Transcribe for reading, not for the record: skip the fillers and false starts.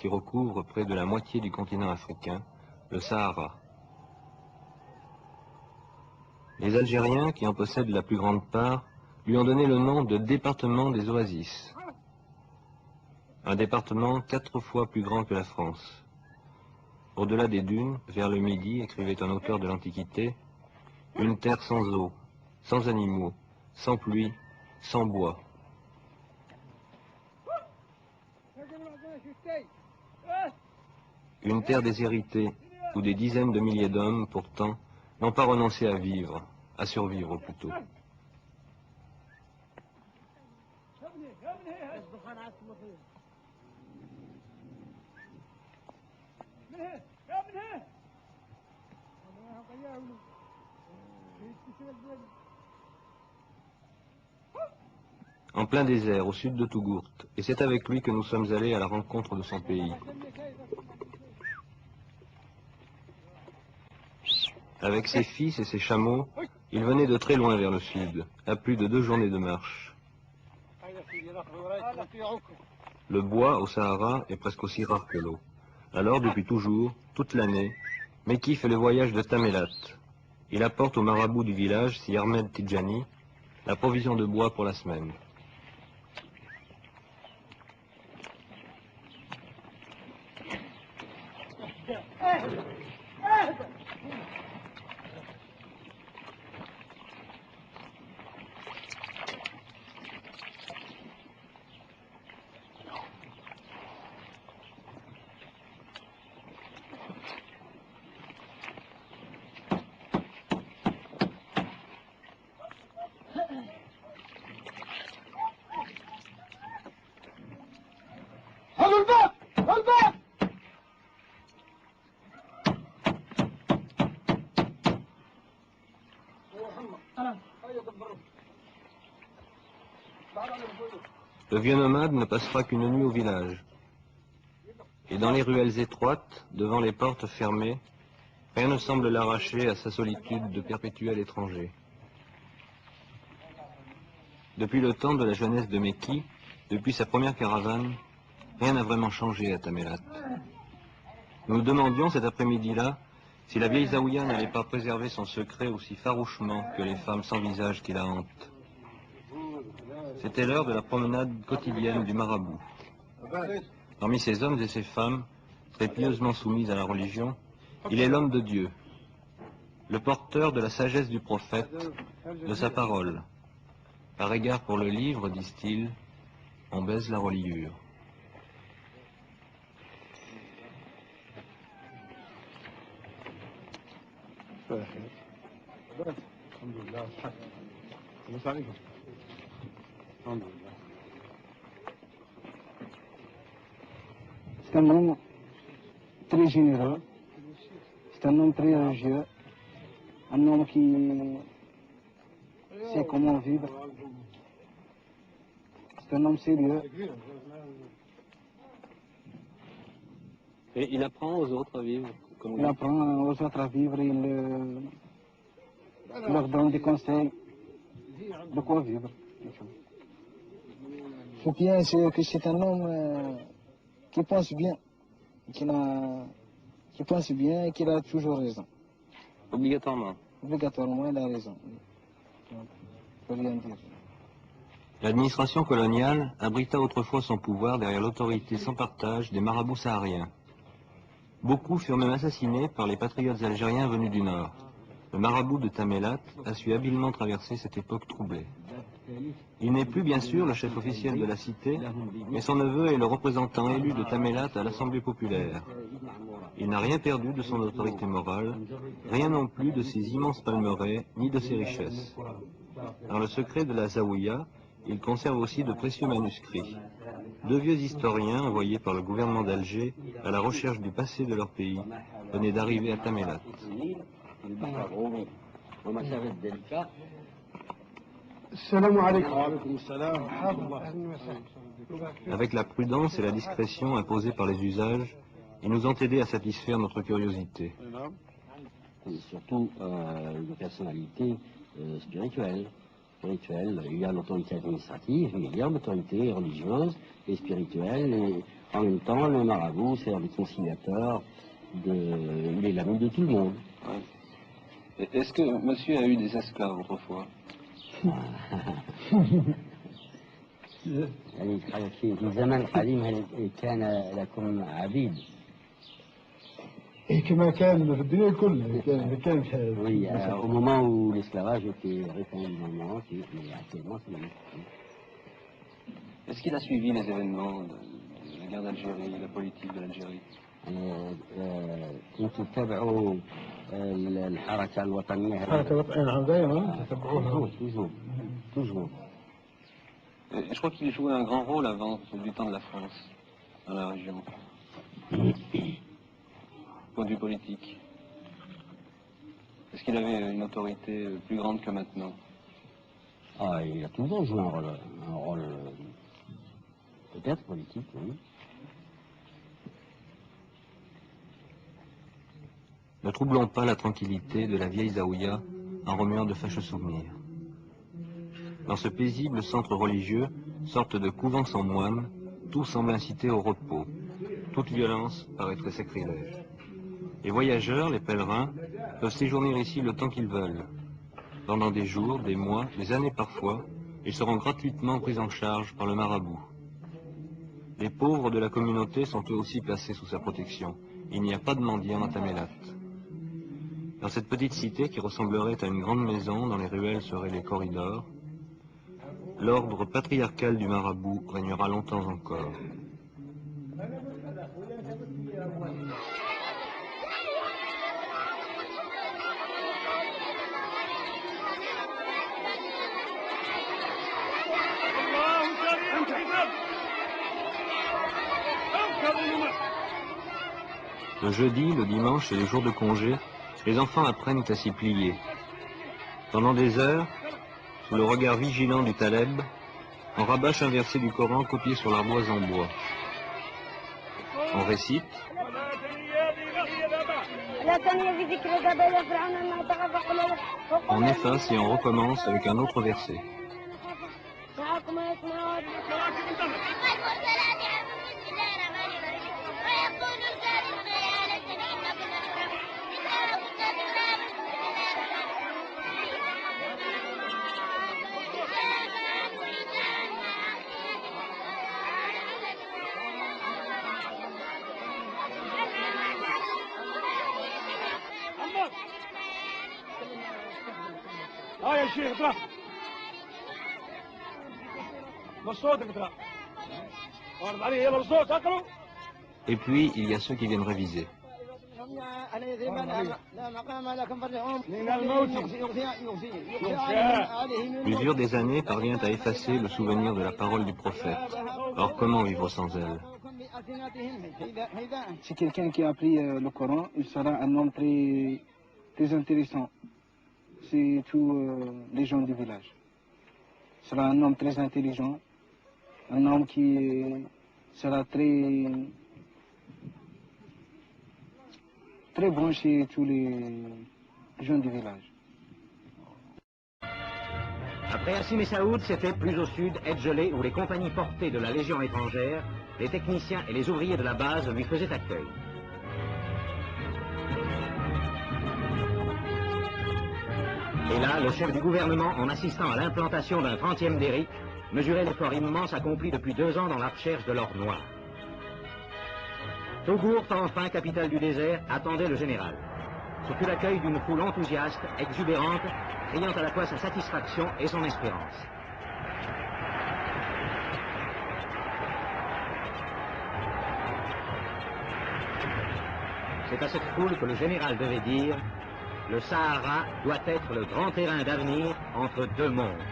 qui recouvre près de la moitié du continent africain, le Sahara. Les Algériens, qui en possèdent la plus grande part, lui ont donné le nom de département des oasis. Un département 4 fois plus grand que la France. Au-delà des dunes, vers le midi, écrivait un auteur de l'Antiquité, une terre sans eau, sans animaux, sans pluie, sans bois. Une terre déshéritée, où des dizaines de milliers d'hommes, pourtant, n'ont pas renoncé à vivre, à survivre plutôt. En plein désert, au sud de Tougourt, et c'est avec lui que nous sommes allés à la rencontre de son pays. Avec ses fils et ses chameaux, il venait de très loin vers le sud, à plus de 2 journées de marche. Le bois au Sahara est presque aussi rare que l'eau. Alors, depuis toujours, toute l'année, Mekki fait le voyage de Tamelat. Il apporte au marabout du village, si Ahmed Tidjani, la provision de bois pour la semaine. Le vieux nomade ne passera qu'une nuit au village. Et dans les ruelles étroites, devant les portes fermées, rien ne semble l'arracher à sa solitude de perpétuel étranger. Depuis le temps de la jeunesse de Mekki, depuis sa première caravane, rien n'a vraiment changé à Tamelat. Nous nous demandions cet après-midi-là si la vieille Zaouïa n'allait pas préserver son secret aussi farouchement que les femmes sans visage qui la hantent. C'était l'heure de la promenade quotidienne du marabout. Parmi ces hommes et ces femmes, très pieusement soumis à la religion, il est l'homme de Dieu, le porteur de la sagesse du prophète, de sa parole. Par égard pour le livre, disent-ils, on baise la reliure. C'est un homme très généreux, c'est un homme très religieux, un homme qui sait comment vivre, c'est un homme sérieux. Et il apprend aux autres à vivre comme Il apprend aux autres à vivre, il leur donne des conseils de quoi vivre. Ce bien, c'est que c'est un homme qui pense bien, qui pense bien et qui a toujours raison. Obligatoirement. Obligatoirement, il a raison. Il ne peut rien dire. L'administration coloniale abrita autrefois son pouvoir derrière l'autorité sans partage des marabouts sahariens. Beaucoup furent même assassinés par les patriotes algériens venus du Nord. Le marabout de Tamelat a su habilement traverser cette époque troublée. Il n'est plus bien sûr le chef officiel de la cité, mais son neveu est le représentant élu de Tamelat à l'Assemblée populaire. Il n'a rien perdu de son autorité morale, rien non plus de ses immenses palmeraies, ni de ses richesses. Dans le secret de la Zaouïa, il conserve aussi de précieux manuscrits. 2 vieux historiens envoyés par le gouvernement d'Alger à la recherche du passé de leur pays venaient d'arriver à Tamelat. Avec la prudence et la discrétion imposées par les usages, ils nous ont aidés à satisfaire notre curiosité. Surtout une personnalité spirituelle. Il y a l'autorité administrative, mais il y a l'autorité religieuse et spirituelle. Et En même temps, le marabout sert de conciliateur, il est l'ami de tout le monde. Ouais. Est-ce que monsieur a eu des esclaves autrefois? يعني في زمن قديم هل كان لكم عبيد؟ كما كان في الدنيا كلها كان Oui, au moment où l'esclavage était répandu dans le monde entier, mais actuellement c'est la même chose. Est-ce qu'il a suivi les événements de la guerre d'Algérie, la politique de l'Algérie? كنتوا تتابعوا الحركة الوطنية حركة وطنية دائما تتبعوها. toujours. Je crois qu'il jouait un grand rôle avant du temps de la France, dans la région. Point de vue politique. Est-ce qu'il avait une autorité plus grande que maintenant? Ah, il a toujours joué un rôle peut-être politique, oui. Ne troublons pas la tranquillité de la vieille Zaouïa en remuant de fâcheux souvenirs. Dans ce paisible centre religieux, sorte de couvent sans moines, tout semble inciter au repos. Toute violence paraîtrait sacrilège. Les voyageurs, les pèlerins, peuvent séjourner ici le temps qu'ils veulent. Pendant des jours, des mois, des années parfois, ils seront gratuitement pris en charge par le marabout. Les pauvres de la communauté sont eux aussi placés sous sa protection. Il n'y a pas de mendiants à Tamélat. Dans cette petite cité qui ressemblerait à une grande maison dont les ruelles seraient les corridors, l'ordre patriarcal du marabout régnera longtemps encore. Le jeudi, le dimanche et les jours de congé, les enfants apprennent à s'y plier. Pendant des heures, sous le regard vigilant du Taleb, on rabâche un verset du Coran copié sur l'ardoise en bois. On récite, on efface et on recommence avec un autre verset. يا شيخ اقرا بصوتك اقرا وارد عليه يلا بصوت اقرا. Et puis, il y a ceux qui viennent réviser. L'usure des années parvient à effacer le souvenir de la parole du prophète. Or, comment vivre sans elle? Si quelqu'un qui a appris le Coran, il sera un homme très, très intéressant. C'est tous les gens du village. Il sera un homme très intelligent, un homme qui sera très, très bon chez tous les gens du village. Après Hassim et Saoud, c'était plus au sud, Edgelé, où les compagnies portées de la Légion étrangère, les techniciens et les ouvriers de la base lui faisaient accueil. Et là, le chef du gouvernement, en assistant à l'implantation d'un 30e derrick, mesurait l'effort immense accompli depuis 2 ans dans la recherche de l'or noir. Togourt, enfin capitale du désert, attendait le général. Ce fut l'accueil d'une foule enthousiaste, exubérante, criant à la fois sa satisfaction et son espérance. C'est à cette foule que le général devait dire: le Sahara doit être le grand terrain d'avenir entre 2 mondes.